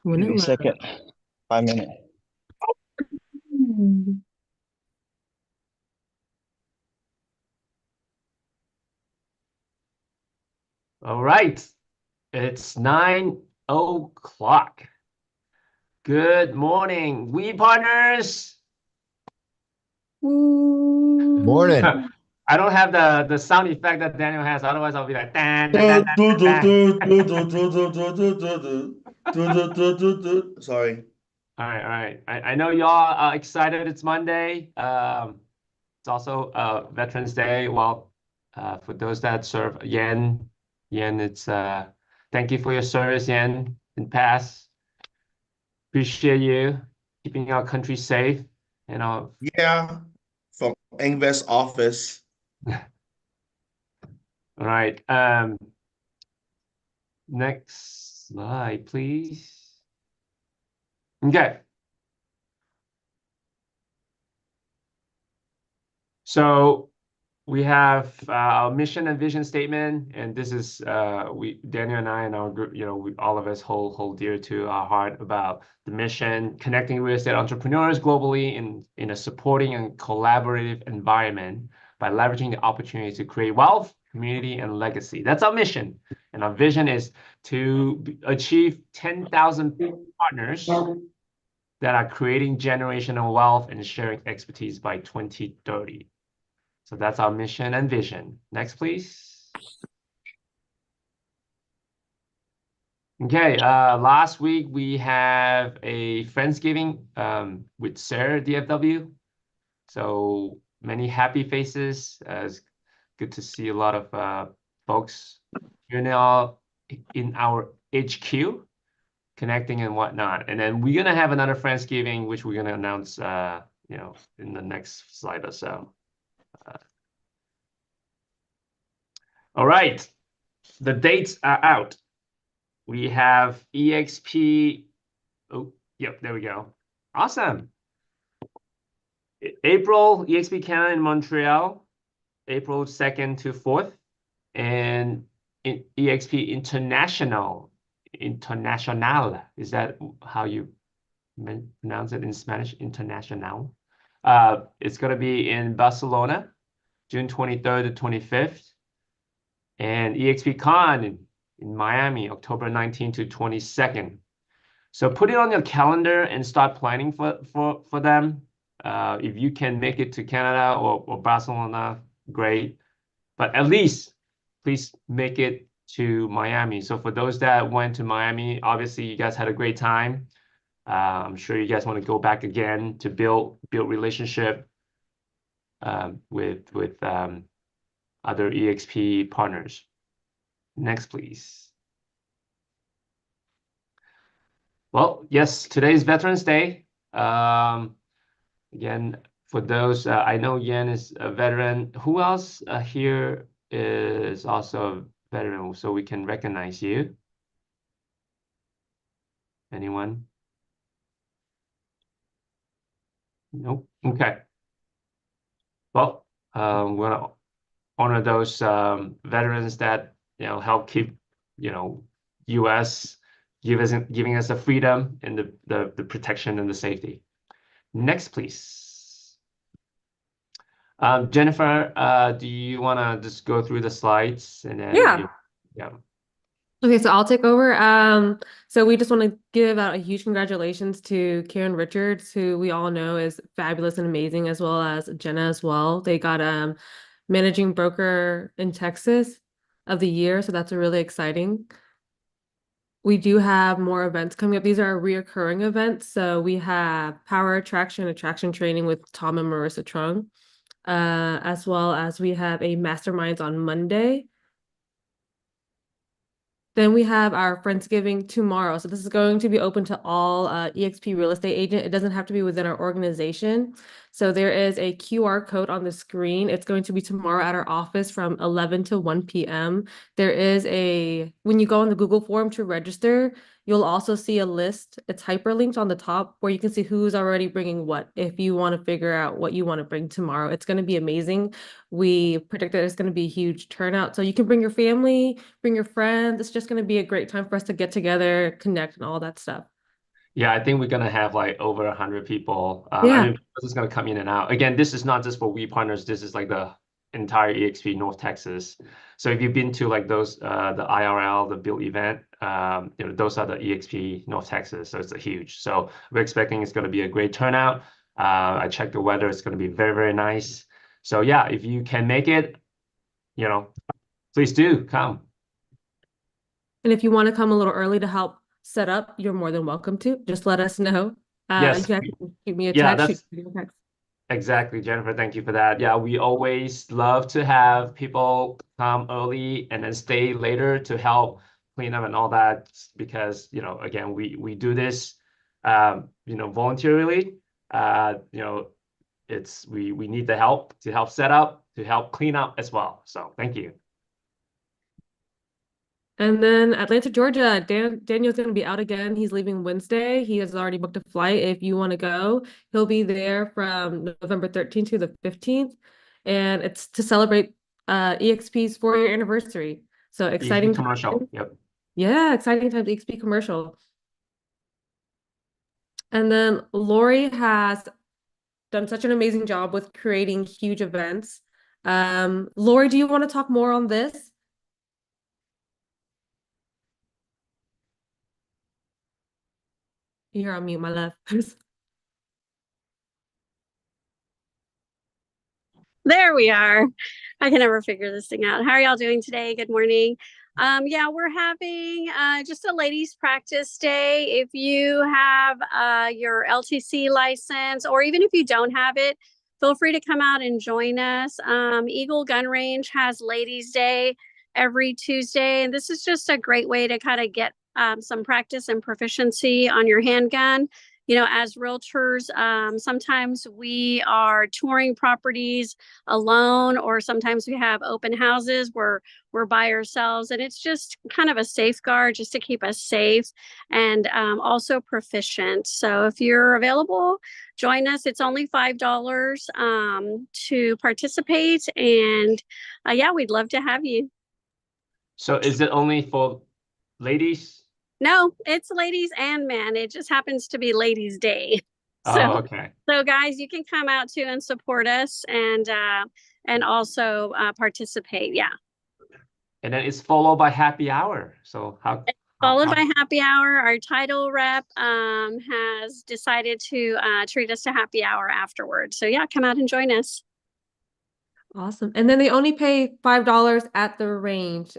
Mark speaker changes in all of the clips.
Speaker 1: When
Speaker 2: Give
Speaker 1: it
Speaker 2: me a
Speaker 1: loads.
Speaker 2: second. 5 minutes.
Speaker 3: All right, it's 9 o'clock. Good morning, we partners.
Speaker 1: Woo.
Speaker 4: Morning.
Speaker 3: I don't have the sound effect that Daniel has, otherwise I'll be like dan, dan, dan,
Speaker 2: Sorry.
Speaker 3: dan, dan, dan. All right. I know y'all are excited. It's Monday. It's also Veterans Day. Well, for those that serve, Yen, it's thank you for your service, Yen, in past. Appreciate you keeping our country safe. You know,
Speaker 4: Yeah, from Invest office.
Speaker 3: all right. Next slide, please. Okay. So we have our mission and vision statement, and this is Daniel and I and our group, all of us hold dear to our heart about the mission, connecting real estate entrepreneurs globally in a supporting and collaborative environment by leveraging the opportunity to create wealth, community, and legacy. That's our mission, and our vision is to achieve 10,000 partners that are creating generational wealth and sharing expertise by 2030. So that's our mission and vision. Next, please. Okay, last week we have a Friendsgiving with Sarah DFW. So many happy faces. It's good to see a lot of folks here now in our HQ connecting and whatnot. And then we're gonna have another Friendsgiving, which we're gonna announce in the next slide or so. All right, the dates are out. We have EXP. Oh, yep, there we go. Awesome. April, EXP Canada in Montreal, April 2nd to 4th, and EXP International. Is that how you pronounce it in Spanish? International. It's going to be in Barcelona, June 23rd to 25th, and EXP Con in Miami, October 19th to 22nd. So put it on your calendar and start planning for them. If you can make it to Canada or Barcelona, great. But at least please make it to Miami. So for those that went to Miami, obviously you guys had a great time. I'm sure you guys want to go back again to build relationship with other EXP partners. Next, please. Well, yes, today's Veterans Day. Again, for those, I know Yen is a veteran. Who else here is also a veteran, so we can recognize you? Anyone? Nope. Okay. Well, we're gonna honor those veterans that help keep U.S. giving us the freedom and the protection and the safety. Next, please. Jennifer, do you want to just go through the slides and then
Speaker 1: Yeah.
Speaker 3: yeah.
Speaker 1: Okay, so I'll take over. So we just want to give out a huge congratulations to Karen Richards, who we all know is fabulous and amazing, as well as Jenna as well. They got managing broker in Texas of the year, so that's really exciting. We do have more events coming up. These are reoccurring events. So we have Power Attraction Training with Tom and Marissa Trung, as well as we have a Masterminds on Monday. Then we have our Friendsgiving tomorrow. So this is going to be open to all EXP real estate agent. It doesn't have to be within our organization. So there is a QR code on the screen. It's going to be tomorrow at our office from 11 to 1 p.m. There is when you go on the Google form to register, you'll also see a list. It's hyperlinked on the top where you can see who's already bringing what. If you want to figure out what you want to bring tomorrow, it's going to be amazing. We predict that it's going to be a huge turnout. So you can bring your family, bring your friends. It's just going to be a great time for us to get together, connect, and all that stuff.
Speaker 3: Yeah, I think we're gonna have like over 100 people. I
Speaker 1: Yeah.
Speaker 3: mean, this is gonna come in and out. Again, this is not just for We Partners. This is like the entire EXP North Texas. So if you've been to like those, the IRL, the Build event, those are the EXP North Texas. So it's a huge. So we're expecting it's gonna be a great turnout. I checked the weather. It's gonna be very, very nice. So yeah, if you can make it, please do come.
Speaker 1: And if you want to come a little early to help set up, you're more than welcome to. Just let us know. You
Speaker 3: Yes,
Speaker 1: can shoot me a
Speaker 3: yeah,
Speaker 1: text, shoot
Speaker 3: that's
Speaker 1: me a text.
Speaker 3: exactly, Jennifer. Thank you for that. Yeah, we always love to have people come early and then stay later to help clean up and all that because, again, we do this, voluntarily. It's we need the help to help set up, to help clean up as well. So thank you.
Speaker 1: And then Atlanta, Georgia, Daniel's going to be out again. He's leaving Wednesday. He has already booked a flight. If you want to go, he'll be there from November 13th to the 15th. And it's to celebrate EXP's 4-year anniversary. So
Speaker 3: EXP
Speaker 1: exciting
Speaker 3: commercial.
Speaker 1: time.
Speaker 3: Yep.
Speaker 1: Yeah, exciting time, EXP commercial. And then Lori has done such an amazing job with creating huge events. Lori, do you want to talk more on this? You're on mute, my love.
Speaker 2: There we are. I can never figure this thing out. How are y'all doing today? Good morning. Yeah, we're having just a ladies practice day. If you have your LTC license, or even if you don't have it, feel free to come out and join us. Eagle Gun Range has Ladies Day every Tuesday, and this is just a great way to kind of get some practice and proficiency on your handgun. As realtors, sometimes we are touring properties alone, or sometimes we have open houses where we're by ourselves, and it's just kind of a safeguard just to keep us safe and also proficient. So if you're available, join us. It's only $5 to participate, and yeah, we'd love to have you.
Speaker 3: So is it only for ladies?
Speaker 2: No, it's ladies and men. It just happens to be Ladies' Day.
Speaker 3: Oh, okay.
Speaker 2: So guys, you can come out too and support us and also participate. Yeah.
Speaker 3: And then it's followed by happy hour. So
Speaker 2: Followed by happy hour. Our title rep has decided to treat us to happy hour afterwards. So yeah, come out and join us.
Speaker 1: Awesome. And then they only pay $5 at the range.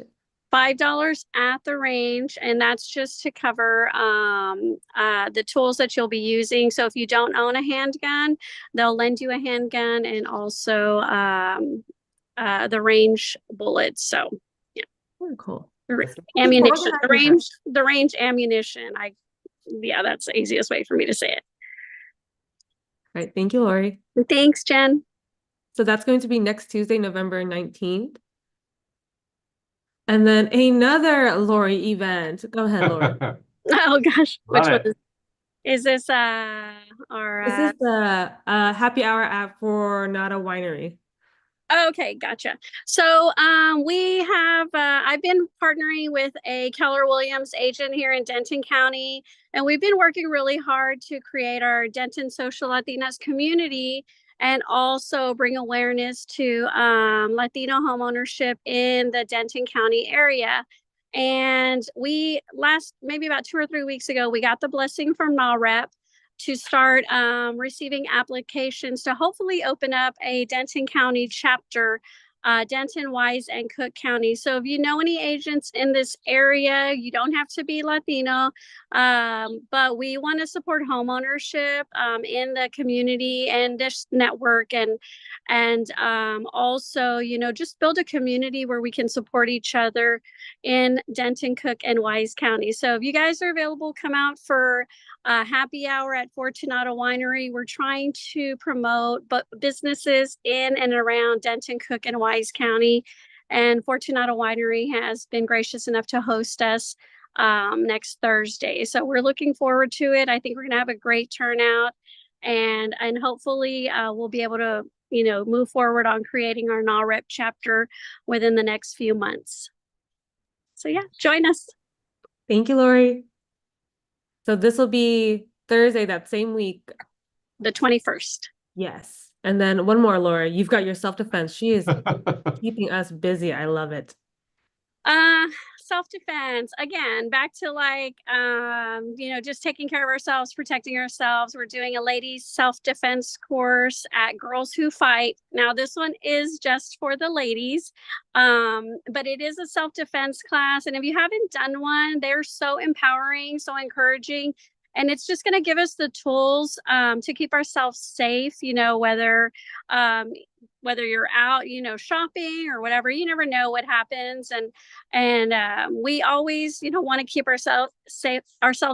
Speaker 2: $5 at the range, and that's just to cover the tools that you'll be using. So if you don't own a handgun, they'll lend you a handgun, and also the range bullets. So yeah,
Speaker 1: very cool.
Speaker 2: Ammunition, the range ammunition. Yeah, that's the easiest way for me to say it.
Speaker 1: All right, thank you, Lori.
Speaker 2: Thanks, Jen.
Speaker 1: So that's going to be next Tuesday, November 19th. And then another Lori event. Go ahead, Lori.
Speaker 2: Oh gosh, which
Speaker 3: Love
Speaker 2: one is this? Or
Speaker 1: This is the happy hour at Fornata Winery.
Speaker 2: Okay, gotcha. So we have, I've been partnering with a Keller Williams agent here in Denton County, and we've been working really hard to create our Denton Social Latinas community and also bring awareness to Latino homeownership in the Denton County area. And maybe about 2 or 3 weeks ago, we got the blessing from NAREP to start receiving applications to hopefully open up a Denton County chapter, Denton, Wise, and Cook County. So if you know any agents in this area, you don't have to be Latino, but we want to support homeownership in the community and this network, and also, just build a community where we can support each other in Denton, Cook, and Wise County. So if you guys are available, come out for happy hour at Fortunata Winery. We're trying to promote businesses in and around Denton, Cook, and Wise County. And Fortunata Winery has been gracious enough to host us next Thursday. So we're looking forward to it. I think we're going to have a great turnout, and hopefully we'll be able to, move forward on creating our NAREP chapter within the next few months. So yeah, join us.
Speaker 1: Thank you, Lori. So this will be Thursday that same week.
Speaker 2: The 21st.
Speaker 1: Yes. And then one more, Laura. You've got your self-defense. She is keeping us busy. I love it.
Speaker 2: Uh, self-defense, again, back to like, just taking care of ourselves, protecting ourselves. We're doing a ladies self-defense course at Girls Who Fight. Now, this one is just for the ladies, but it is a self-defense class. And if you haven't done one, they're so empowering, so encouraging. And it's just going to give us the tools to keep ourselves safe, whether you're out, shopping or whatever. You never know what happens. And we always, want to keep ourselves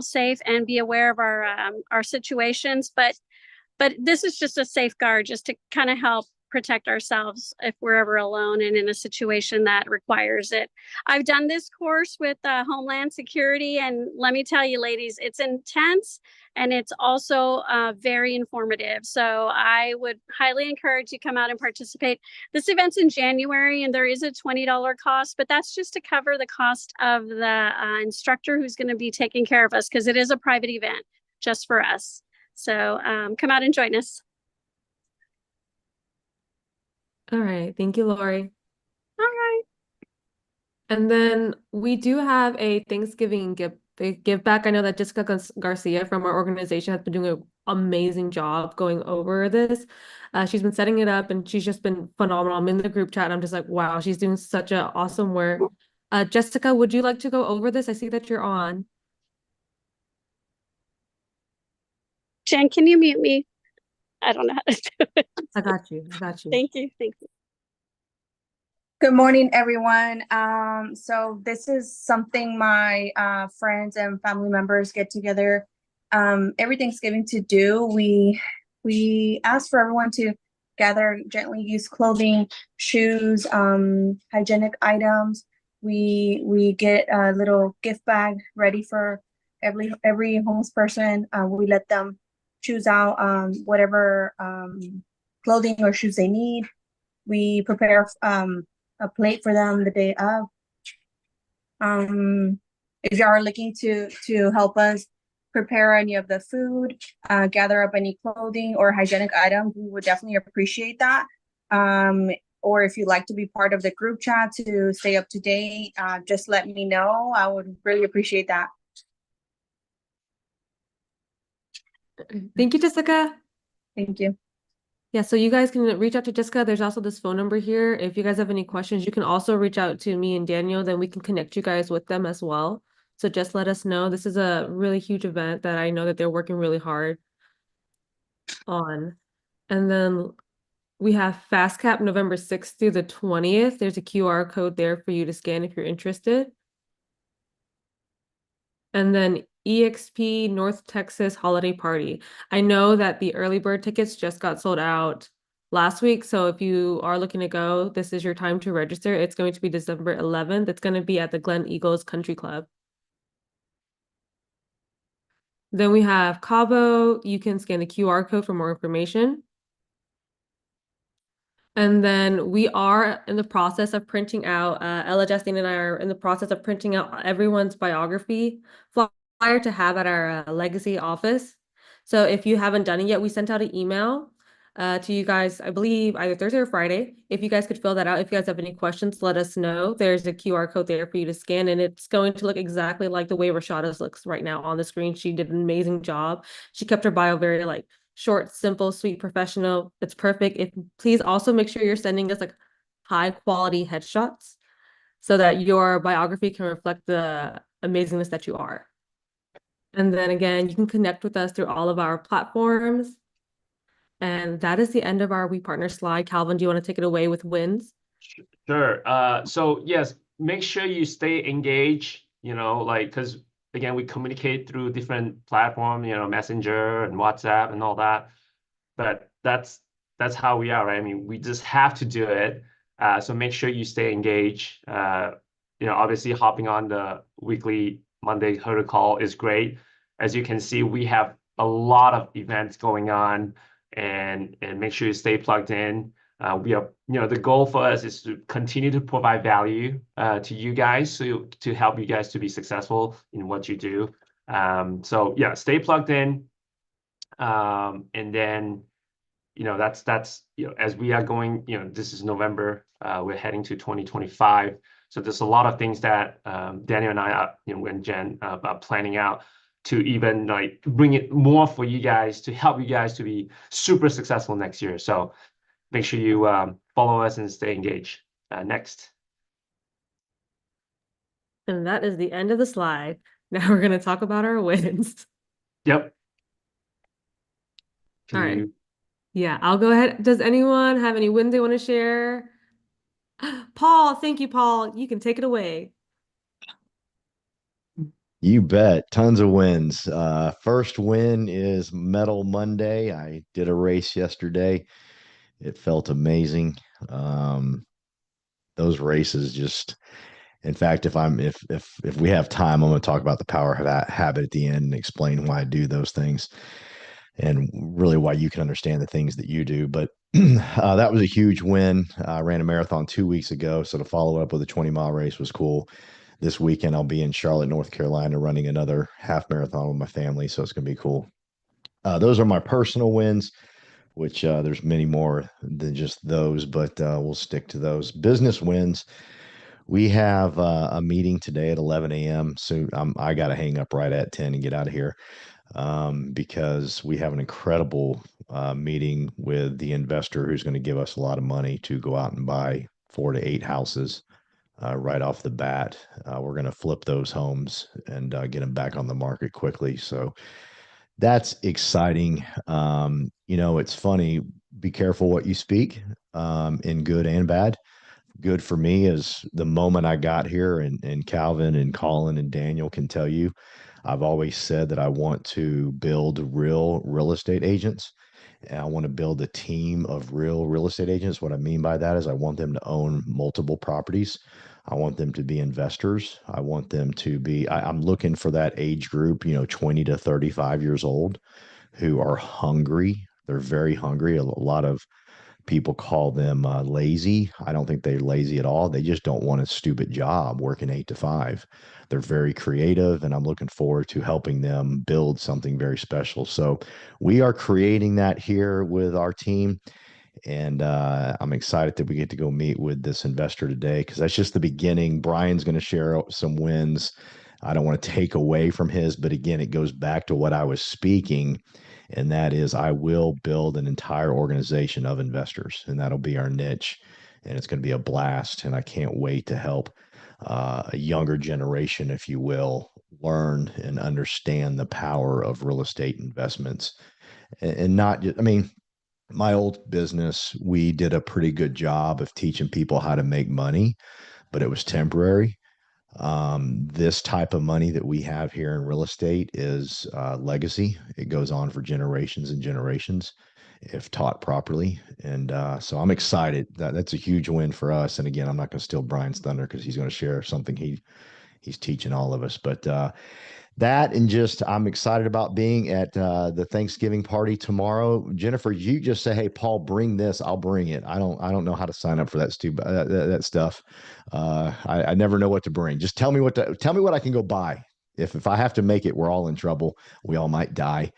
Speaker 2: safe and be aware of our situations. But this is just a safeguard, just to kind of help protect ourselves if we're ever alone and in a situation that requires it. I've done this course with Homeland Security, and let me tell you, ladies, it's intense and it's also very informative. So I would highly encourage you to come out and participate. This event's in January, and there is a $20 cost, but that's just to cover the cost of the instructor who's going to be taking care of us, because it is a private event just for us. So come out and join us.
Speaker 1: All right. Thank you, Lori.
Speaker 2: All right.
Speaker 1: And then we do have a Thanksgiving give back. I know that Jessica Garcia from our organization has been doing an amazing job going over this. She's been setting it up, and she's just been phenomenal. I'm in the group chat and I'm just like, wow, she's doing such an awesome work. Jessica, would you like to go over this? I see that you're on.
Speaker 2: Jen, can you mute me? I don't know how to do it.
Speaker 1: I got you. I got you.
Speaker 2: Thank you. Thank you.
Speaker 5: Good morning, everyone. So this is something my friends and family members get together every Thanksgiving to do. We ask for everyone to gather gently used clothing, shoes, hygienic items. We get a little gift bag ready for every homeless person. We let them choose out whatever clothing or shoes they need. We prepare a plate for them the day of. If you are looking to help us prepare any of the food, gather up any clothing or hygienic items, we would definitely appreciate that. Or if you'd like to be part of the group chat to stay up to date, just let me know. I would really appreciate that.
Speaker 1: Thank you, Jessica.
Speaker 5: Thank you.
Speaker 1: Yeah, so you guys can reach out to Jessica. There's also this phone number here. If you guys have any questions, you can also reach out to me and Daniel, then we can connect you guys with them as well. So just let us know. This is a really huge event that I know that they're working really hard on. And then we have FastCap November 6th through the 20th. There's a QR code there for you to scan if you're interested. And then EXP North Texas Holiday Party. I know that the early bird tickets just got sold out last week. So if you are looking to go, this is your time to register. It's going to be December 11th. It's going to be at the Glen Eagles Country Club. Then we have Cabo. You can scan the QR code for more information. And then we are in the process of printing out, Ella, Justine, and I are in the process of printing out everyone's biography flyer to have at our legacy office. So if you haven't done it yet, we sent out an email to you guys, I believe either Thursday or Friday. If you guys could fill that out, if you guys have any questions, let us know. There's a QR code there for you to scan, and it's going to look exactly like the way Rashada's looks right now on the screen. She did an amazing job. She kept her bio very short, simple, sweet, professional. It's perfect. Please also make sure you're sending us high quality headshots so that your biography can reflect the amazingness that you are. And then again, you can connect with us through all of our platforms. And that is the end of our We Partner slide. Calvin, do you want to take it away with wins?
Speaker 3: Sure. So yes, make sure you stay engaged, because again, we communicate through different platforms, Messenger and WhatsApp and all that. But that's how we are, right? I mean, we just have to do it. So make sure you stay engaged. Obviously hopping on the weekly Monday Huddle call is great. As you can see, we have a lot of events going on, and make sure you stay plugged in. We are, the goal for us is to continue to provide value to you guys, so to help you guys to be successful in what you do. So yeah, stay plugged in. And then, that's, as we are going, this is November, we're heading to 2025. So there's a lot of things that Daniel and I are, and Jen are planning out to even like bring it more for you guys, to help you guys to be super successful next year. So make sure you follow us and stay engaged. Next.
Speaker 1: And that is the end of the slide. Now we're going to talk about our wins.
Speaker 3: Yep.
Speaker 1: All right. Yeah, I'll go ahead. Does anyone have any wins they want to share? Paul, thank you, Paul. You can take it away.
Speaker 6: You bet. Tons of wins. First win is Medal Monday. I did a race yesterday. It felt amazing. Those races just, in fact, if we have time, I'm going to talk about the power of that habit at the end and explain why I do those things and really why you can understand the things that you do. But that was a huge win. I ran a marathon 2 weeks ago, so to follow up with a 20-mile race was cool. This weekend, I'll be in Charlotte, North Carolina, running another half marathon with my family, so it's going to be cool. Those are my personal wins, which there's many more than just those, but we'll stick to those. Business wins. We have a meeting today at 11 a.m. So I got to hang up right at 10 and get out of here because we have an incredible meeting with the investor who's going to give us a lot of money to go out and buy 4 to 8 houses right off the bat. We're going to flip those homes and get them back on the market quickly. So that's exciting. It's funny. Be careful what you speak in good and bad. Good for me is the moment I got here, and Calvin and Colin and Daniel can tell you, I've always said that I want to build real estate agents. And I want to build a team of real estate agents. What I mean by that is I want them to own multiple properties. I want them to be investors. I want them to be, I'm looking for that age group, 20 to 35 years old who are hungry. They're very hungry. A lot of people call them lazy. I don't think they're lazy at all. They just don't want a stupid job working 8 to 5. They're very creative, and I'm looking forward to helping them build something very special. So we are creating that here with our team. And I'm excited that we get to go meet with this investor today because that's just the beginning. Brian's going to share some wins. I don't want to take away from his, but again, it goes back to what I was speaking, and that is I will build an entire organization of investors, and that'll be our niche, and it's going to be a blast. And I can't wait to help a younger generation, if you will, learn and understand the power of real estate investments, and not just, I mean, my old business, we did a pretty good job of teaching people how to make money, but it was temporary. This type of money that we have here in real estate is legacy. It goes on for generations and generations if taught properly. And so I'm excited. That's a huge win for us. And again, I'm not going to steal Brian's thunder because he's going to share something he's teaching all of us. But that and just I'm excited about being at the Thanksgiving party tomorrow. Jennifer, you just say, "Hey, Paul, bring this. I'll bring it." I don't know how to sign up for that that stuff. I never know what to bring. Just tell me what I can go buy. If I have to make it, we're all in trouble. We all might die.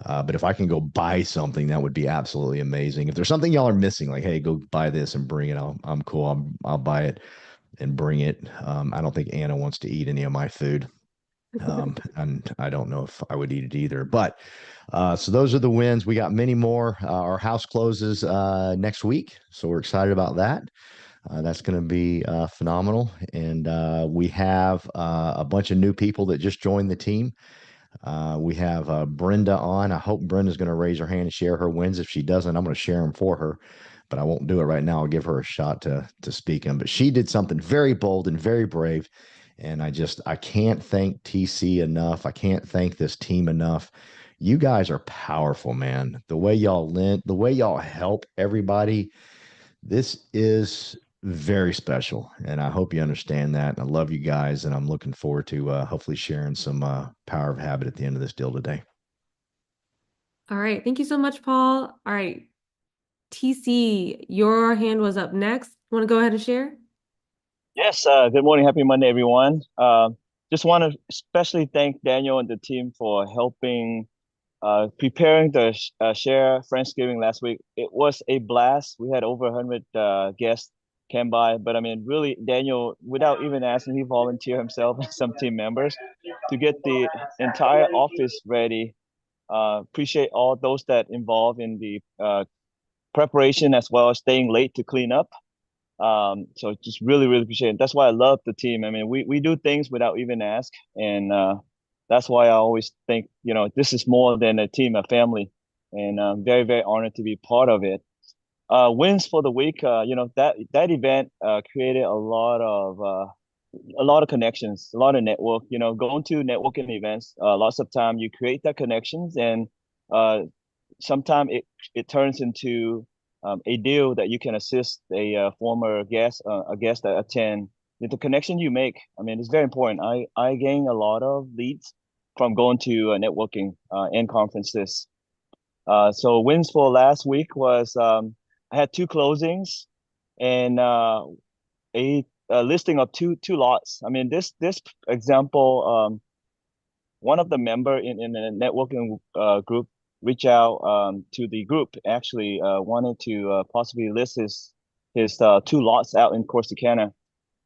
Speaker 6: But if I can go buy something, that would be absolutely amazing. If there's something y'all are missing, like, hey, go buy this and bring it. I'm cool. I'll buy it and bring it. I don't think Anna wants to eat any of my food. And I don't know if I would eat it either. But so those are the wins. We got many more. Our house closes next week, so we're excited about that. That's going to be phenomenal. And we have a bunch of new people that just joined the team. We have Brenda on. I hope Brenda's going to raise her hand and share her wins. If she doesn't, I'm going to share them for her. But I won't do it right now. I'll give her a shot to speak them. But she did something very bold and very brave. And I can't thank TC enough. I can't thank this team enough. You guys are powerful, man. The way y'all help everybody, this is very special. And I hope you understand that. And I love you guys. And I'm looking forward to hopefully sharing some power of habit at the end of this deal today.
Speaker 1: All right. Thank you so much, Paul. All right. TC, your hand was up next. Want to go ahead and share?
Speaker 7: Yes, good morning. Happy Monday, everyone. Just want to especially thank Daniel and the team for helping preparing the share Friendsgiving last week. It was a blast. We had over 100 guests came by, but I mean, really, Daniel, without even asking, he volunteered himself and some team members to get the entire office ready. Appreciate all those that involved in the preparation as well as staying late to clean up. So just really, really appreciate it. That's why I love the team. I mean, we do things without even ask, and that's why I always think, you know, this is more than a team, a family, and I'm very, very honored to be part of it. Wins for the week, you know, that event created a lot of connections, a lot of network. You know, going to networking events, lots of time you create that connections, and sometimes it turns into a deal that you can assist a former guest, a guest that attend. The connection you make, I mean, it's very important. I gain a lot of leads from going to networking and conferences. So wins for last week was I had 2 closings and a listing of two lots. I mean, this example, one of the member in the networking group reach out to the group, actually wanted to possibly list his 2 lots out in Corsicana.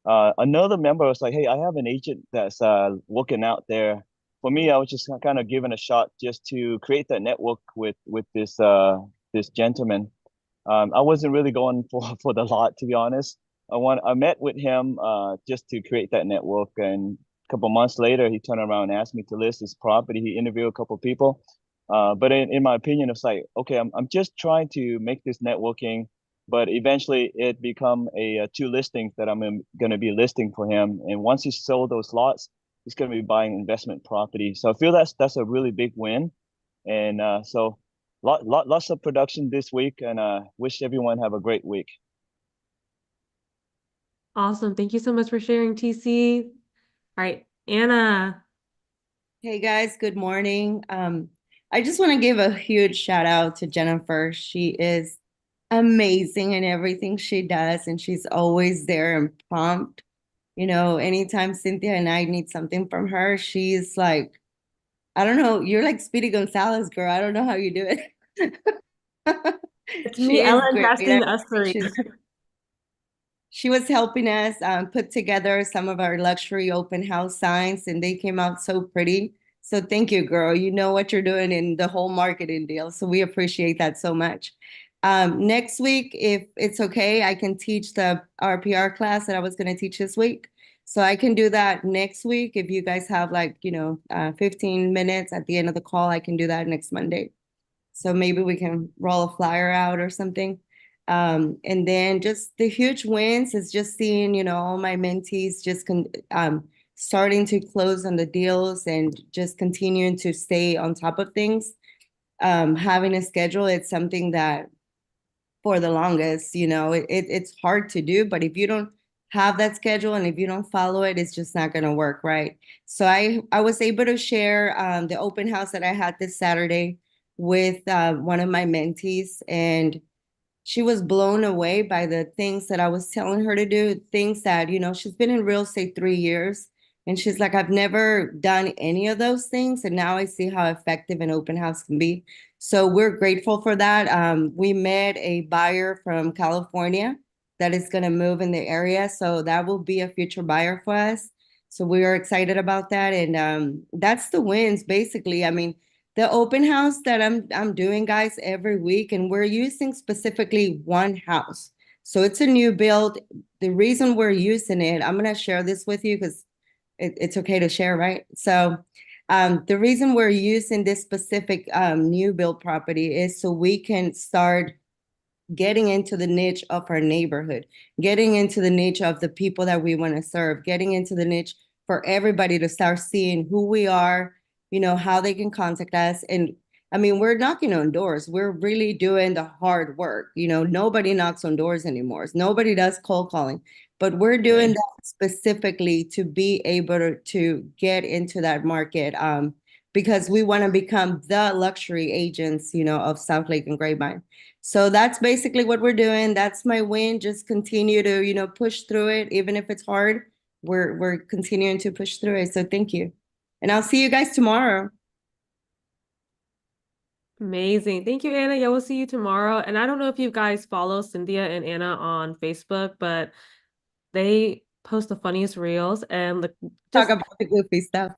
Speaker 7: Another member was like, hey, I have an agent that's working out there. For me, I was just kind of given a shot just to create that network with this gentleman. I wasn't really going for the lot, to be honest. I met with him just to create that network, and a couple months later, he turned around and asked me to list his property. He interviewed a couple people, but in my opinion, it's like, okay, I'm just trying to make this networking, but eventually it become a 2 listings that I'm going to be listing for him. And once he sold those lots, he's going to be buying investment property. So I feel that's a really big win, and so. Lots of production this week, and wish everyone have a great week.
Speaker 1: Awesome. Thank you so much for sharing, TC. All right, Anna.
Speaker 8: Hey guys, good morning. I just want to give a huge shout out to Jennifer. She is amazing in everything she does, and she's always there and prompt. You know, anytime Cynthia and I need something from her, she's like, I don't know, you're like Speedy Gonzalez, girl. I don't know how you do it.
Speaker 1: It's
Speaker 8: She
Speaker 1: me,
Speaker 8: is
Speaker 1: Ellen,
Speaker 8: great.
Speaker 1: casting us 3.
Speaker 8: She was helping us put together some of our luxury open house signs, and they came out so pretty. So thank you, girl. You know what you're doing in the whole marketing deal. So we appreciate that so much. Next week, if it's okay, I can teach the RPR class that I was going to teach this week. So I can do that next week. If you guys have 15 minutes at the end of the call, I can do that next Monday. So maybe we can roll a flyer out or something. And then just the huge wins is just seeing, you know, all my mentees just starting to close on the deals and just continuing to stay on top of things. Having a schedule, it's something that for the longest, you know, it's hard to do, but if you don't have that schedule and if you don't follow it, it's just not going to work, right? So I was able to share the open house that I had this Saturday with one of my mentees, and she was blown away by the things that I was telling her to do, things that, you know, she's been in real estate 3 years. And she's like, I've never done any of those things. And now I see how effective an open house can be. So we're grateful for that. We met a buyer from California that is going to move in the area. So that will be a future buyer for us. So we are excited about that. And that's the wins, basically. I mean, the open house that I'm doing, guys, every week, and we're using specifically one house. So it's a new build. The reason we're using it, I'm going to share this with you because it's okay to share, right? So the reason we're using this specific new build property is so we can start getting into the niche of our neighborhood, getting into the niche of the people that we want to serve, getting into the niche for everybody to start seeing who we are, you know, how they can contact us. And I mean, we're knocking on doors. We're really doing the hard work. You know, nobody knocks on doors anymore. Nobody does cold calling, but we're doing that specifically to be able to get into that market because we want to become the luxury agents, you know, of South Lake and Grapevine. So that's basically what we're doing. That's my win. Just continue to, you know, push through it, even if it's hard. We're continuing to push through it. So thank you. And I'll see you guys tomorrow.
Speaker 1: Amazing. Thank you, Anna. Yeah, we'll see you tomorrow. And I don't know if you guys follow Cynthia and Anna on Facebook, but they post the funniest reels and
Speaker 8: Talk
Speaker 1: just
Speaker 8: about the goofy stuff.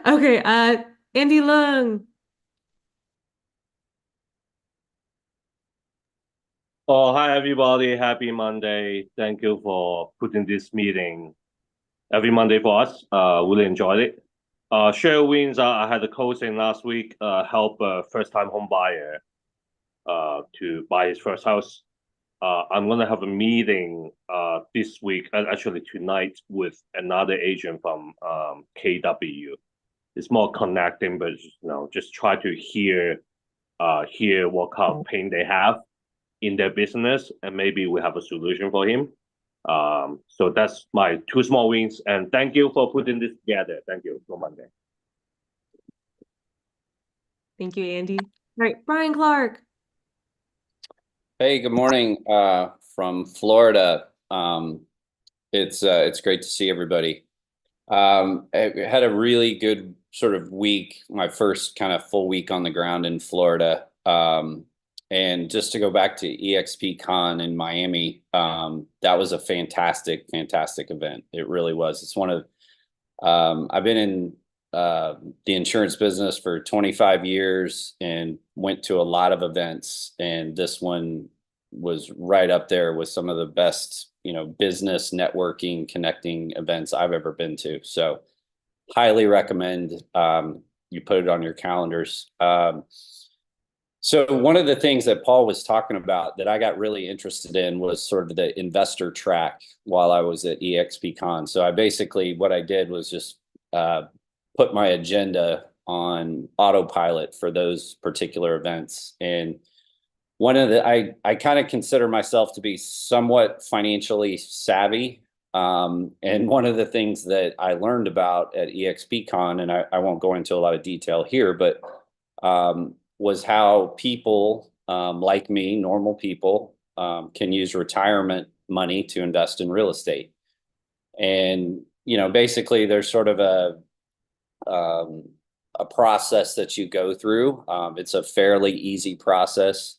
Speaker 1: okay, Andy Lung.
Speaker 9: Oh, hi everybody. Happy Monday. Thank you for putting this meeting every Monday for us. Really enjoyed it. Share wins. I had a closing last week. Help a first-time home buyer to buy his first house. I'm gonna have a meeting this week, and actually tonight, with another agent from KW. It's more connecting, but just try to hear what kind of pain they have in their business, and maybe we have a solution for him. So that's my two small wins, and thank you for putting this together. Thank you for Monday.
Speaker 1: Thank you, Andy. All right, Brian Clark.
Speaker 10: Hey, good morning from Florida. It's great to see everybody. I had a really good sort of week, my first kind of full week on the ground in Florida. And just to go back to EXPCon in Miami, that was a fantastic event. It really was. It's one of, I've been in the insurance business for 25 years and went to a lot of events, and this one was right up there with some of the best, business networking, connecting events I've ever been to. So highly recommend you put it on your calendars. So one of the things that Paul was talking about that I got really interested in was sort of the investor track while I was at EXPCon. So what I did was just put my agenda on autopilot for those particular events. And I kind of consider myself to be somewhat financially savvy. And one of the things that I learned about at EXPCon, and I won't go into a lot of detail here, but was how people like me, normal people, can use retirement money to invest in real estate. And, basically there's sort of a process that you go through. It's a fairly easy process.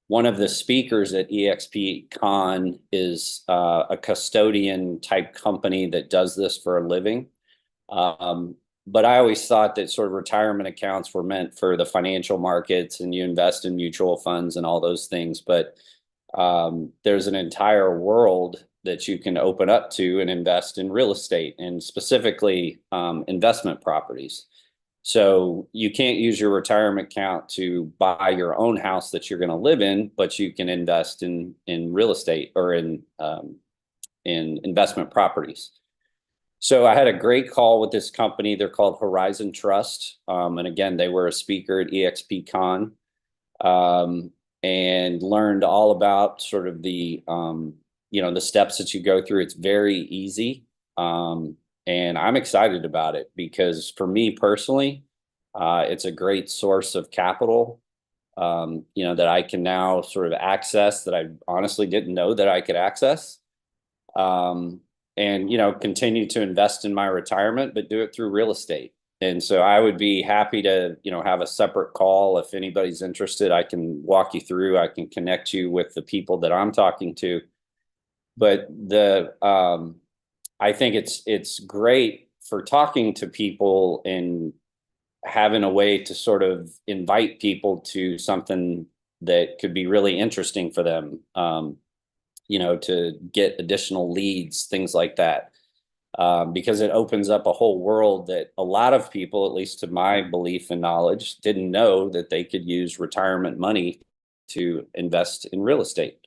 Speaker 10: One of the speakers at EXPCon is a custodian type company that does this for a living. But I always thought that sort of retirement accounts were meant for the financial markets and you invest in mutual funds and all those things. But there's an entire world that you can open up to and invest in real estate, and specifically investment properties. So you can't use your retirement account to buy your own house that you're going to live in, but you can invest in real estate or in investment properties. So I had a great call with this company. They're called Horizon Trust. And again, they were a speaker at EXPCon, and learned all about sort of the steps that you go through. It's very easy. And I'm excited about it because for me personally, it's a great source of capital, that I can now sort of access that I honestly didn't know that I could access. And continue to invest in my retirement, but do it through real estate. And so I would be happy to, have a separate call. If anybody's interested, I can walk you through, I can connect you with the people that I'm talking to. But I think it's great for talking to people and having a way to sort of invite people to something that could be really interesting for them. To get additional leads, things like that, because it opens up a whole world that a lot of people, at least to my belief and knowledge, didn't know that they could use retirement money to invest in real estate.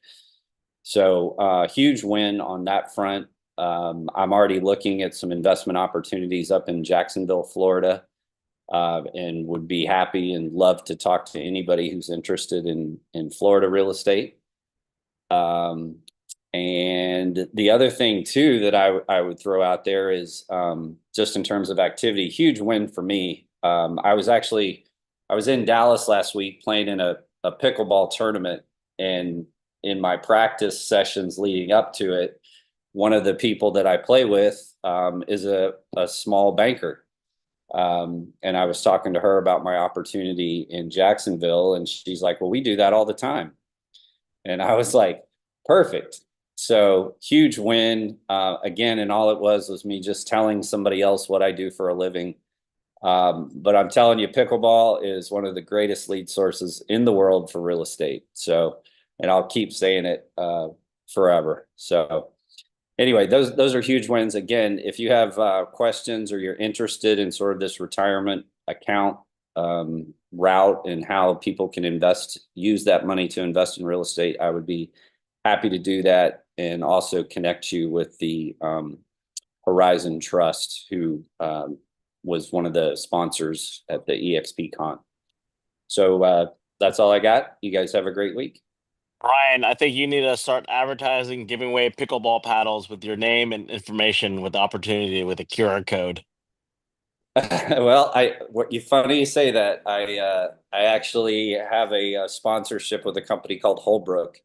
Speaker 10: So huge win on that front. I'm already looking at some investment opportunities up in Jacksonville, Florida, and would be happy and love to talk to anybody who's interested in Florida real estate. And the other thing too that I would throw out there is just in terms of activity, huge win for me. I was in Dallas last week playing in a pickleball tournament, and in my practice sessions leading up to it, one of the people that I play with is a small banker. And I was talking to her about my opportunity in Jacksonville, and she's like, well, we do that all the time. And I was like, perfect. So huge win. Again, and all it was me just telling somebody else what I do for a living. But I'm telling you, pickleball is one of the greatest lead sources in the world for real estate. So, and I'll keep saying it forever. So anyway, those are huge wins. Again, if you have questions or you're interested in sort of this retirement account route and how people can use that money to invest in real estate, I would be happy to do that, and also connect you with the Horizon Trust, who was one of the sponsors at the EXP Con. So that's all I got. You guys have a great week.
Speaker 11: Brian, I think you need to start advertising, giving away pickleball paddles with your name and information with opportunity with a QR code.
Speaker 10: Well, funny you say that. I actually have a sponsorship with a company called Holbrook,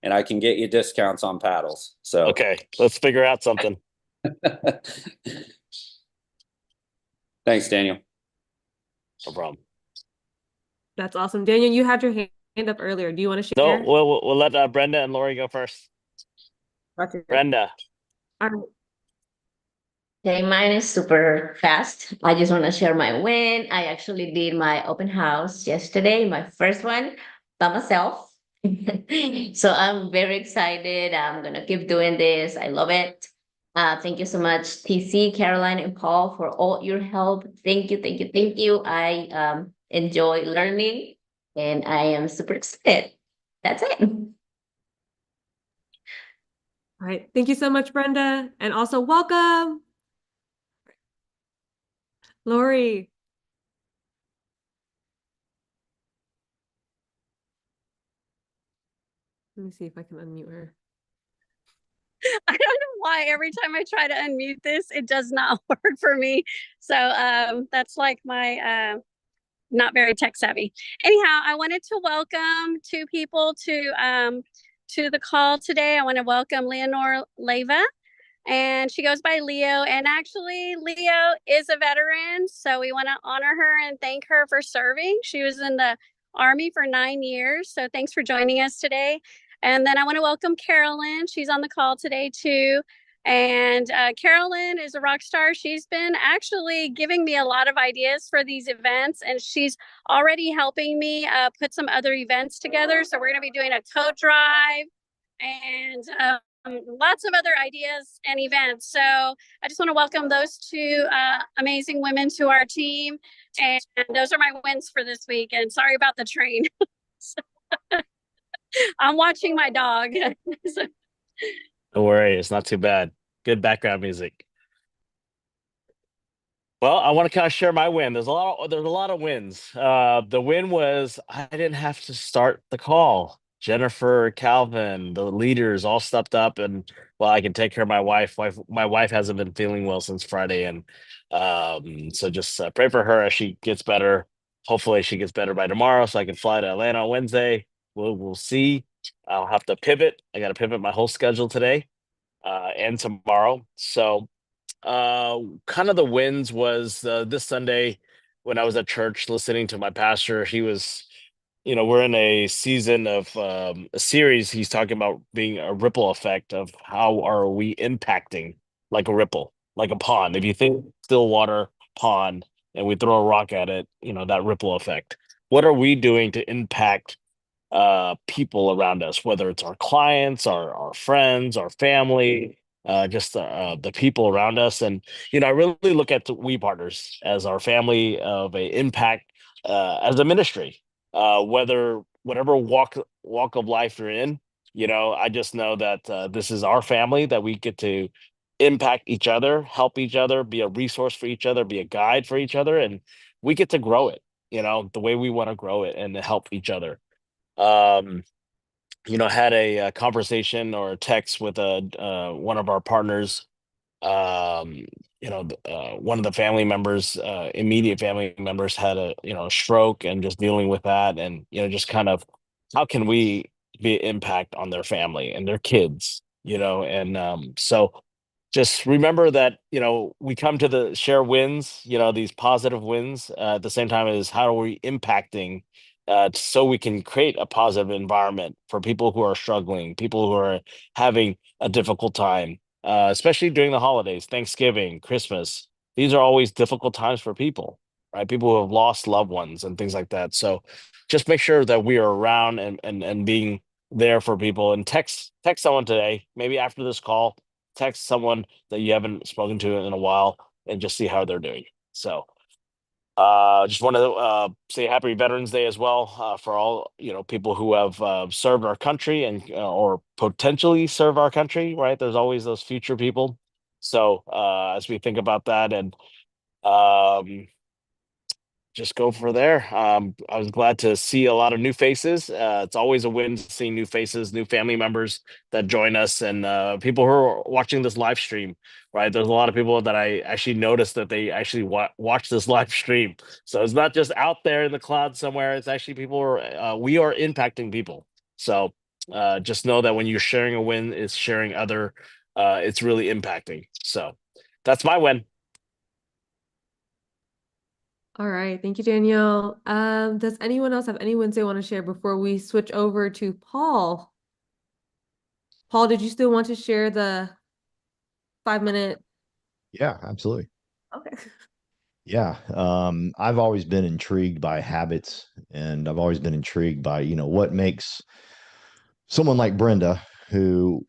Speaker 10: and I can get you discounts on paddles. So
Speaker 11: okay, let's figure out something.
Speaker 10: Thanks, Daniel.
Speaker 11: No problem.
Speaker 1: That's awesome. Daniel, you had your hand up earlier. Do you want to
Speaker 11: No,
Speaker 1: share?
Speaker 11: we'll let Brenda and Lori go first.
Speaker 1: Gotcha.
Speaker 11: Brenda.
Speaker 1: All right.
Speaker 12: Okay, mine is super fast. I just want to share my win. I actually did my open house yesterday, my first one by myself. So I'm very excited. I'm gonna keep doing this. I love it. Thank you so much, TC, Caroline, and Paul, for all your help. Thank you, thank you, thank you. I enjoy learning, and I am super excited. That's it.
Speaker 1: All right. Thank you so much, Brenda. And also welcome, Lori. Let me see if I can unmute her.
Speaker 2: I don't know why every time I try to unmute this, it does not work for me. So that's like my not very tech savvy. Anyhow, I wanted to welcome two people to the call today. I want to welcome Leonore Leva, and she goes by Leo. And actually, Leo is a veteran, so we want to honor her and thank her for serving. She was in the Army for 9 years, so thanks for joining us today. And then I want to welcome Carolyn. She's on the call today too. And Carolyn is a rock star. She's been actually giving me a lot of ideas for these events, and she's already helping me put some other events together. So we're going to be doing a coat drive and lots of other ideas and events. So I just want to welcome those two amazing women to our team. And those are my wins for this week. And sorry about the train. I'm watching my dog.
Speaker 11: Don't worry, it's not too bad. Good background music. Well, I want to kind of share my win. There's a lot of wins. The win was I didn't have to start the call. Jennifer, Calvin, the leaders all stepped up, and well, I can take care of my wife. My wife hasn't been feeling well since Friday, and so just pray for her as she gets better. Hopefully, she gets better by tomorrow, so I can fly to Atlanta on Wednesday. We'll see. I'll have to pivot. I got to pivot my whole schedule today and tomorrow. So kind of the wins was this Sunday when I was at church listening to my pastor. He was, we're in a season of a series. He's talking about being a ripple effect of how are we impacting like a ripple, like a pond. If you think still water pond and we throw a rock at it, that ripple effect. What are we doing to impact people around us, whether it's our clients, our friends, our family, just the people around us? And I really look at the We Partners as our family of a impact as a ministry, whatever walk of life you're in. I just know that this is our family, that we get to impact each other, help each other, be a resource for each other, be a guide for each other, and we get to grow it, the way we want to grow it and to help each other. um had a conversation or a text with one of our partners. One of the family members, immediate family members, had a stroke, and just dealing with that, and just kind of how can we be an impact on their family and their kids, and so just remember that, we come to the share wins, these positive wins, at the same time as how are we impacting, so we can create a positive environment for people who are struggling, people who are having a difficult time, especially during the holidays, Thanksgiving, Christmas. These are always difficult times for people, right? People who have lost loved ones and things like that. So just make sure that we are around and being there for people, and text someone today, maybe after this call, text someone that you haven't spoken to in a while and just see how they're doing. So just want to say happy Veterans Day as well, for all people who have served our country and or potentially serve our country. Right, there's always those future people. So as we think about that, and um, just go for there. I was glad to see a lot of new faces. It's always a win seeing new faces, new family members that join us, and people who are watching this live stream. Right, there's a lot of people that I actually noticed that they actually watch this live stream. So it's not just out there in the cloud somewhere. It's actually people we are impacting people. So just know that when you're sharing a win, it's sharing other. It's really impacting. So that's my win.
Speaker 1: All right, thank you, Danielle. Does anyone else have any wins they want to share before we switch over to Paul? Paul, did you still want to share the 5-minute?
Speaker 6: Yeah, absolutely.
Speaker 1: Okay.
Speaker 6: Yeah. I've always been intrigued by habits, and I've always been intrigued by, what makes someone like Brenda, who,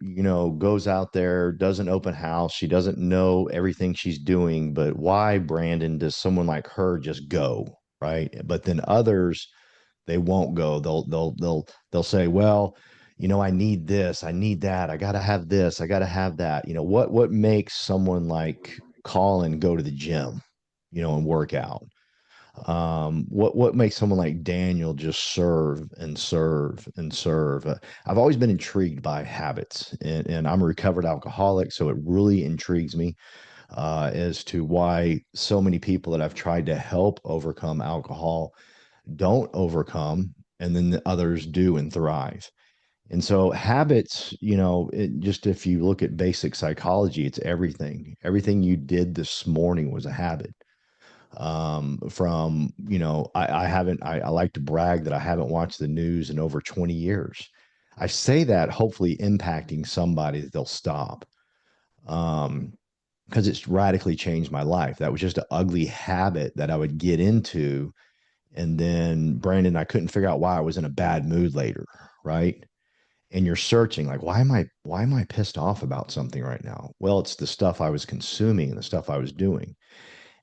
Speaker 6: goes out there, does an open house. She doesn't know everything she's doing, but why, Brandon, does someone like her just go, right? But then others, they won't go. They'll say, well, I need this, I need that, I gotta have this, I gotta have that. What makes someone like Colin go to the gym, and work out? What makes someone like Daniel just serve and serve and serve? I've always been intrigued by habits, and I'm a recovered alcoholic, so it really intrigues me as to why so many people that I've tried to help overcome alcohol don't overcome, and then the others do and thrive. And so habits, just if you look at basic psychology, it's everything. Everything you did this morning was a habit. From, I haven't, I like to brag that I haven't watched the news in over 20 years. I say that hopefully impacting somebody that they'll stop. Because it's radically changed my life. That was just an ugly habit that I would get into. And then, Brandon, I couldn't figure out why I was in a bad mood later, right? And you're searching like, why am I pissed off about something right now? Well, it's the stuff I was consuming and the stuff I was doing.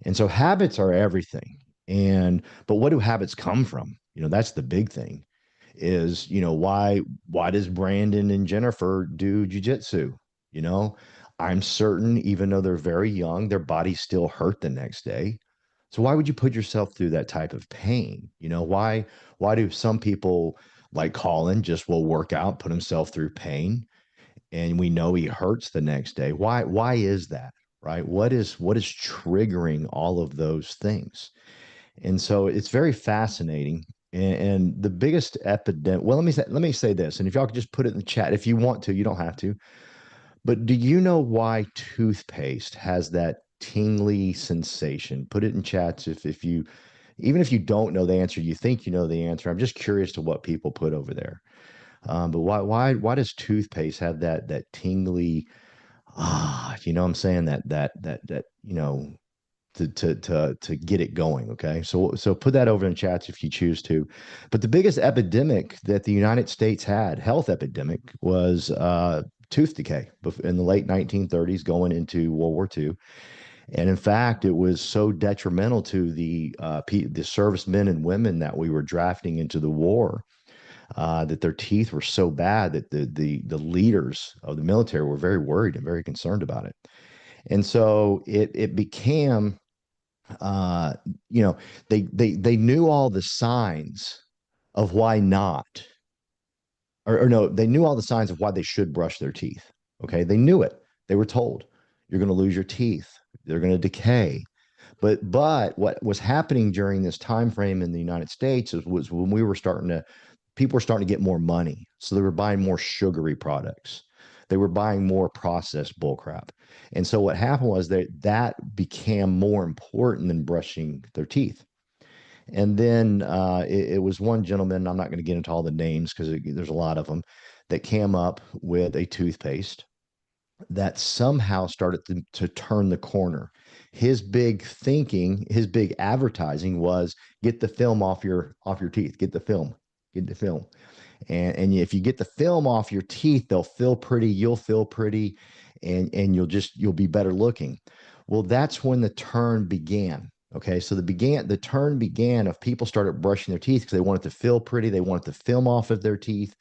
Speaker 6: And so habits are everything. But what do habits come from? That's the big thing is, why does Brandon and Jennifer do jujitsu? You know, I'm certain, even though they're very young, their bodies still hurt the next day. So why would you put yourself through that type of pain? Why do some people like Colin just will work out, put himself through pain, and we know he hurts the next day? Why is that? Right? What is triggering all of those things? And so it's very fascinating. And the biggest epidemic, well, let me say this, and if y'all could just put it in the chat if you want to, you don't have to. But do you know why toothpaste has that tingly sensation? Put it in chats if you, even if you don't know the answer, you think you know the answer. I'm just curious to what people put over there. But why does toothpaste have that tingly, I'm saying, that to get it going? Okay, so put that over in chats if you choose to. But the biggest epidemic that the United States had, health epidemic, was tooth decay in the late 1930s going into World War II. And in fact, it was so detrimental to the servicemen and women that we were drafting into the war, that their teeth were so bad that the leaders of the military were very worried and very concerned about it. And so it became, uh, they knew all the signs of why not, or no, they knew all the signs of why they should brush their teeth. Okay, they knew it. They were told, you're going to lose your teeth, they're going to decay. But what was happening during this time frame in the United States was when people were starting to get more money, so they were buying more sugary products. They were buying more processed bullcrap. And so what happened was that became more important than brushing their teeth. And then it was one gentleman, I'm not going to get into all the names because there's a lot of them, that came up with a toothpaste that somehow started to turn the corner. His big thinking, his big advertising was get the film off your teeth, get the film. And if you get the film off your teeth, they'll feel pretty, you'll feel pretty, and you'll be better looking. Well, that's when the turn began. Okay, so the turn began of people started brushing their teeth because they wanted to feel pretty, they wanted the film off of their teeth,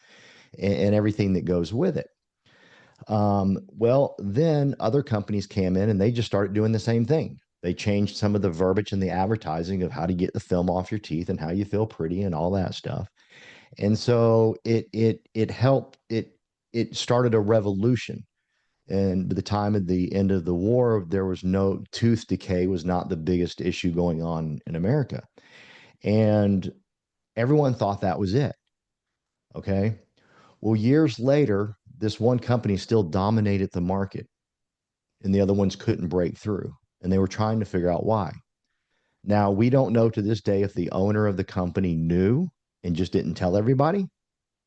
Speaker 6: and everything that goes with it. Well, then other companies came in and they just started doing the same thing. They changed some of the verbiage in the advertising of how to get the film off your teeth and how you feel pretty and all that stuff. And so it helped, it started a revolution. And by the time of the end of the war, there was no tooth decay was not the biggest issue going on in America. And everyone thought that was it. Okay. Well, years later, this one company still dominated the market and the other ones couldn't break through. And they were trying to figure out why. Now, we don't know to this day if the owner of the company knew and just didn't tell everybody.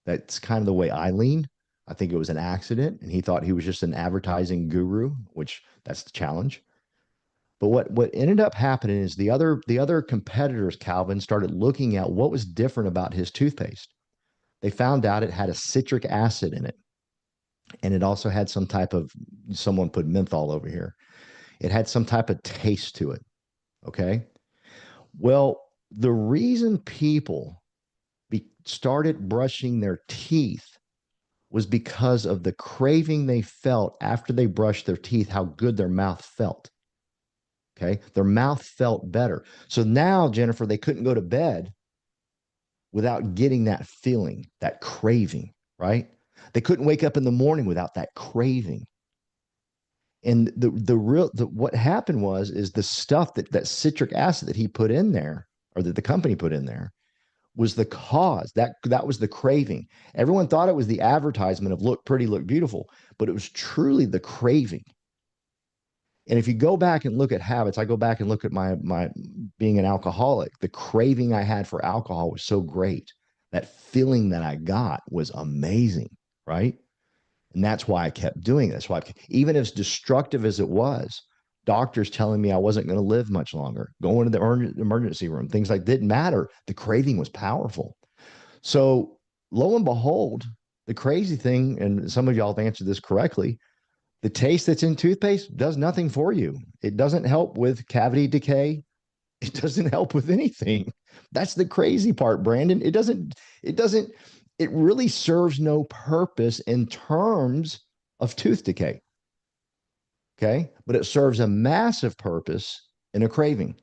Speaker 6: That's kind of the way I lean. I think it was an accident and he thought he was just an advertising guru, which that's the challenge. But what ended up happening is the other competitors, Calvin, started looking at what was different about his toothpaste. They found out it had a citric acid in it. And it also had some type of, someone put menthol over here. It had some type of taste to it. Okay. Well, the reason people started brushing their teeth was because of the craving they felt after they brushed their teeth, how good their mouth felt. Okay. Their mouth felt better. So now, Jennifer, they couldn't go to bed without getting that feeling, that craving, right? They couldn't wake up in the morning without that craving. And what happened is the stuff that citric acid that he put in there, or that the company put in there, was the cause. That was the craving. Everyone thought it was the advertisement of look pretty, look beautiful, but it was truly the craving. And if you go back and look at habits, I go back and look at my being an alcoholic, the craving I had for alcohol was so great. That feeling that I got was amazing, right? And that's why I kept doing this. Even as destructive as it was, doctors telling me I wasn't going to live much longer, going to the emergency room, things like that didn't matter. The craving was powerful. So lo and behold, the crazy thing, and some of y'all have answered this correctly, the taste that's in toothpaste does nothing for you. It doesn't help with cavity decay. It doesn't help with anything. That's the crazy part, Brandon. It really serves no purpose in terms of tooth decay. Okay. But it serves a massive purpose in a craving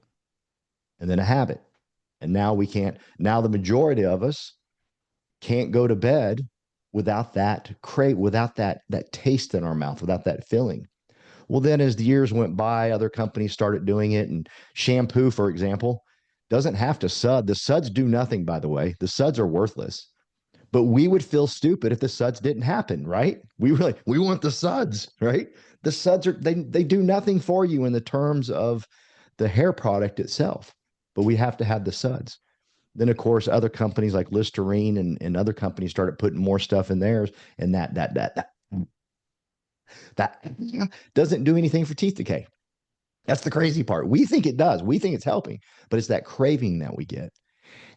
Speaker 6: and then a habit. And now the majority of us can't go to bed without that taste in our mouth, without that feeling. Well, then as the years went by, other companies started doing it. And shampoo, for example, doesn't have to sud. The suds do nothing, by the way. The suds are worthless. But we would feel stupid if the suds didn't happen, right? We want the suds, right? The suds they do nothing for you in the terms of the hair product itself, but we have to have the suds. Then, of course, other companies like Listerine and other companies started putting more stuff in theirs, and that doesn't do anything for teeth decay. That's the crazy part. We think it does. We think it's helping, but it's that craving that we get.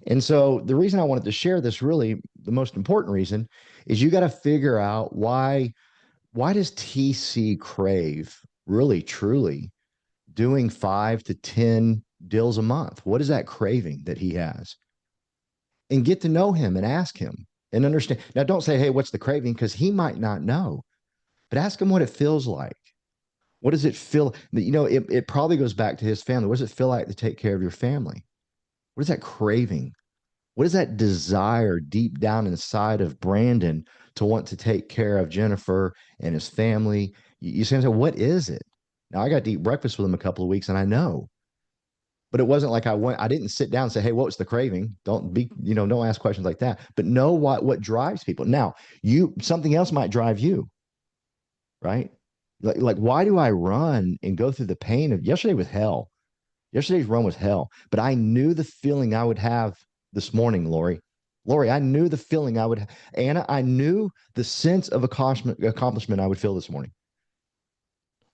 Speaker 6: And so the reason I wanted to share this, really, the most important reason, is you got to figure out why does TC crave really, truly doing 5 to 10 deals a month? What is that craving that he has? And get to know him and ask him and understand. Now, don't say, hey, what's the craving? Because he might not know, but ask him what it feels like. What does it feel? It probably goes back to his family. What does it feel like to take care of your family? What is that craving? What is that desire deep down inside of Brandon to want to take care of Jennifer and his family? You say, what is it? Now, I got to eat breakfast with him a couple of weeks and I know. But it wasn't like I didn't sit down and say, hey, what's the craving? Don't ask questions like that. But know what drives people. Now, something else might drive you. right? Like why do I run and go through the pain of yesterday was hell. Yesterday's run was hell, but I knew the feeling I would have this morning, Lori. Lori, I knew the feeling I would, Anna, I knew the sense of accomplishment I would feel this morning.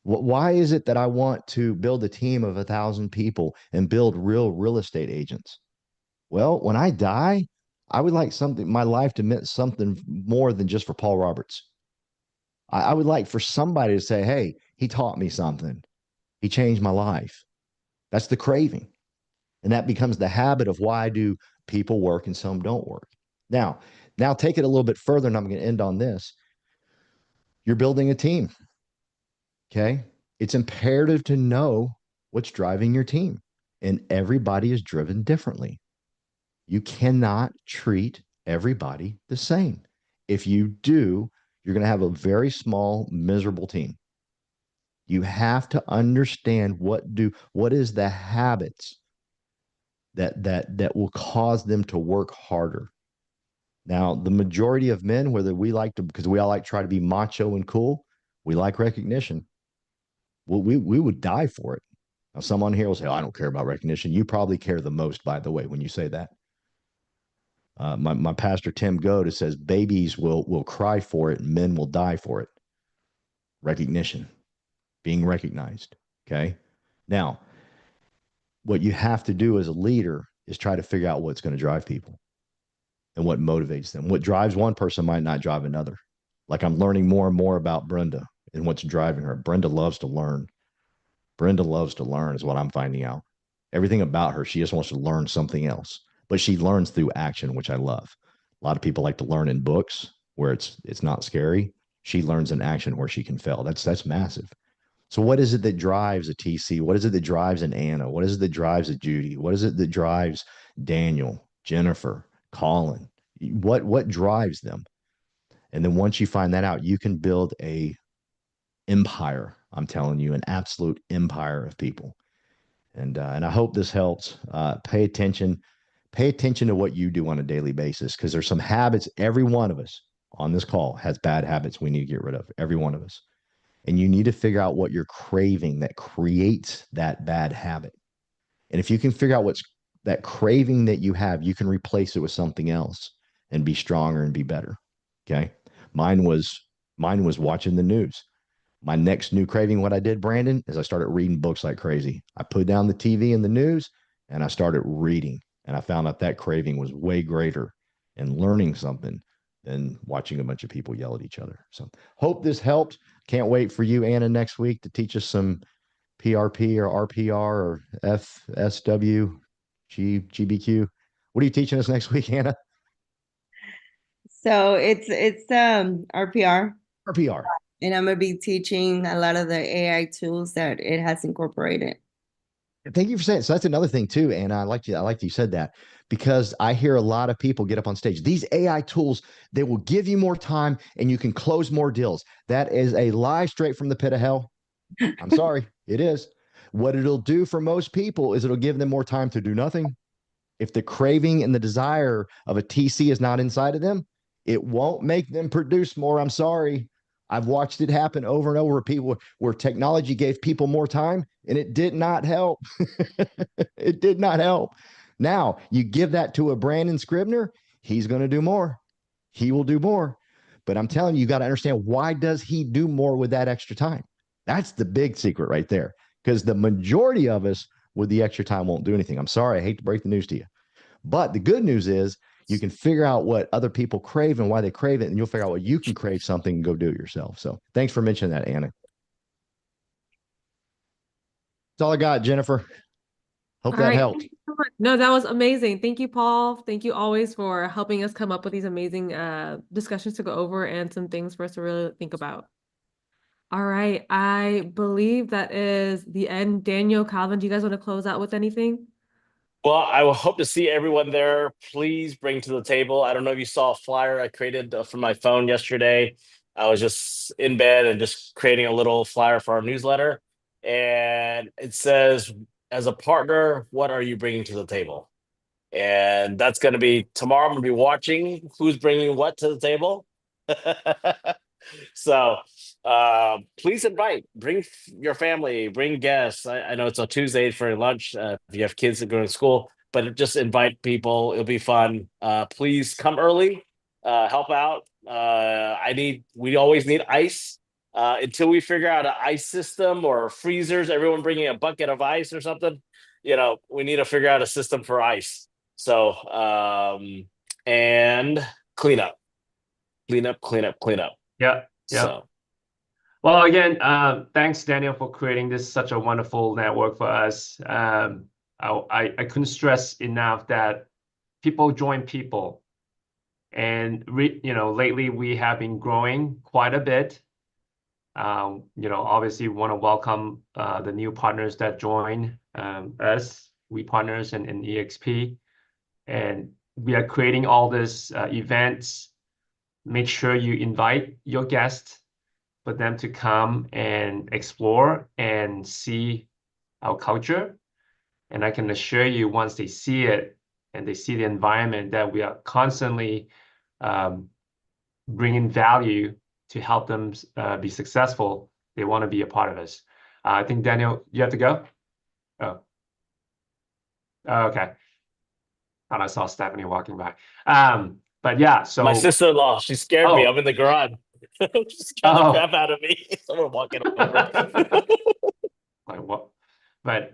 Speaker 6: Why is it that I want to build a team of 1,000 people and build real estate agents? Well, when I die, I would like something, my life to mean something more than just for Paul Roberts. I would like for somebody to say, hey, he taught me something. He changed my life. That's the craving. And that becomes the habit of why do people work and some don't work. Now take it a little bit further, and I'm going to end on this. You're building a team. Okay. It's imperative to know what's driving your team, and everybody is driven differently. You cannot treat everybody the same. If you do, you're going to have a very small, miserable team. You have to understand what is the habits that will cause them to work harder. Now, the majority of men, whether we like to, because we all like to try to be macho and cool, we like recognition. Well, we would die for it. Now, someone here will say, oh, I don't care about recognition. You probably care the most, by the way, when you say that. My pastor, Tim Goad, says babies will cry for it, and men will die for it. Recognition, being recognized. Okay. Now, what you have to do as a leader is try to figure out what's going to drive people and what motivates them. What drives one person might not drive another. Like I'm learning more and more about Brenda and what's driving her. Brenda loves to learn. Brenda loves to learn is what I'm finding out. Everything about her, she just wants to learn something else, but she learns through action, which I love. A lot of people like to learn in books where it's not scary. She learns in action where she can fail. That's massive. So what is it that drives a TC? What is it that drives an Anna? What is it that drives a Judy? What is it that drives Daniel, Jennifer, Colin? What drives them? And then once you find that out, you can build a empire. I'm telling you, an absolute empire of people. And I hope this helps. Pay attention to what you do on a daily basis, because there's some habits. Every one of us on this call has bad habits we need to get rid of. Every one of us. And you need to figure out what you're craving that creates that bad habit. And if you can figure out what's that craving that you have, you can replace it with something else and be stronger and be better. Okay. Mine was watching the news. My next new craving, what I did, Brandon, is I started reading books like crazy. I put down the TV and the news and I started reading. And I found out that craving was way greater in learning something than watching a bunch of people yell at each other. So hope this helped. Can't wait for you, Anna, next week to teach us some PRP or RPR or FSW, GBQ. What are you teaching us next week, Anna?
Speaker 8: So it's RPR.
Speaker 6: RPR.
Speaker 8: And I'm gonna be teaching a lot of the AI tools that it has incorporated.
Speaker 6: Thank you for saying. So that's another thing too, and I like you said that, because I hear a lot of people get up on stage. These AI tools, they will give you more time and you can close more deals. That is a lie straight from the pit of hell. I'm sorry, it is. What it'll do for most people is it'll give them more time to do nothing. If the craving and the desire of a TC is not inside of them, it won't make them produce more. I'm sorry. I've watched it happen over and over. People where technology gave people more time and it did not help. It did not help. Now you give that to a Brandon Scribner, he's going to do more. He will do more. But I'm telling you, you got to understand, why does he do more with that extra time? That's the big secret right there. Because the majority of us with the extra time won't do anything. I'm sorry, I hate to break the news to you. But the good news is you can figure out what other people crave and why they crave it, and you'll figure out what you can crave something and go do it yourself. So thanks for mentioning that, Anna. That's all I got, Jennifer. Hope that helped.
Speaker 1: Thank you so much. No, that was amazing. Thank you, Paul. Thank you always for helping us come up with these amazing discussions to go over and some things for us to really think about. All right. I believe that is the end. Daniel, Calvin, do you guys want to close out with anything?
Speaker 11: Well, I will hope to see everyone there. Please bring to the table. I don't know if you saw a flyer I created from my phone yesterday. I was just in bed and just creating a little flyer for our newsletter. And it says, as a partner, what are you bringing to the table? And that's going to be tomorrow. I'm going to be watching who's bringing what to the table. So please bring your family, bring guests. I know it's a Tuesday for lunch if you have kids that go to school, but just invite people. It'll be fun. Please come early, help out. We always need ice. Until we figure out an ice system or freezers, everyone bringing a bucket of ice or something, we need to figure out a system for ice. So, and clean up.
Speaker 3: Yeah.
Speaker 11: So,
Speaker 3: Well, again, thanks, Daniel, for creating this such a wonderful network for us. I couldn't stress enough that people join people. And lately we have been growing quite a bit. Obviously we want to welcome the new partners that join us, we partners and EXP. And we are creating all these events. Make sure you invite your guests for them to come and explore and see our culture. And I can assure you, once they see it and they see the environment, that we are constantly bringing value to help them be successful, they want to be a part of us. I think, Daniel, you have to go? Oh, okay. Thought I saw Stephanie walking by. But yeah, so
Speaker 11: my sister-in-law, she scared me. I'm in the garage. She scared the crap out of me. Someone walking over.
Speaker 3: Like what? But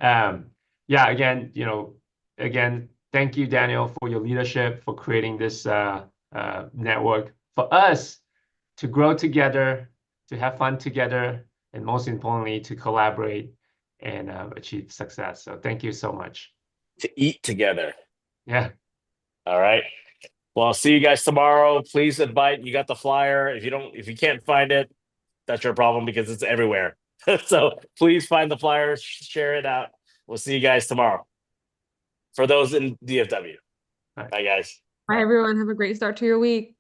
Speaker 3: yeah, again, thank you, Daniel, for your leadership, for creating this network for us to grow together, to have fun together, and most importantly, to collaborate and achieve success. So thank you so much.
Speaker 11: To eat together.
Speaker 3: Yeah.
Speaker 11: All right. Well, I'll see you guys tomorrow. Please invite. You got the flyer. If you can't find it, that's your problem because it's everywhere. So please find the flyer, share it out. We'll see you guys tomorrow. For those in DFW. Bye, guys.
Speaker 1: Bye, everyone. Have a great start to your week.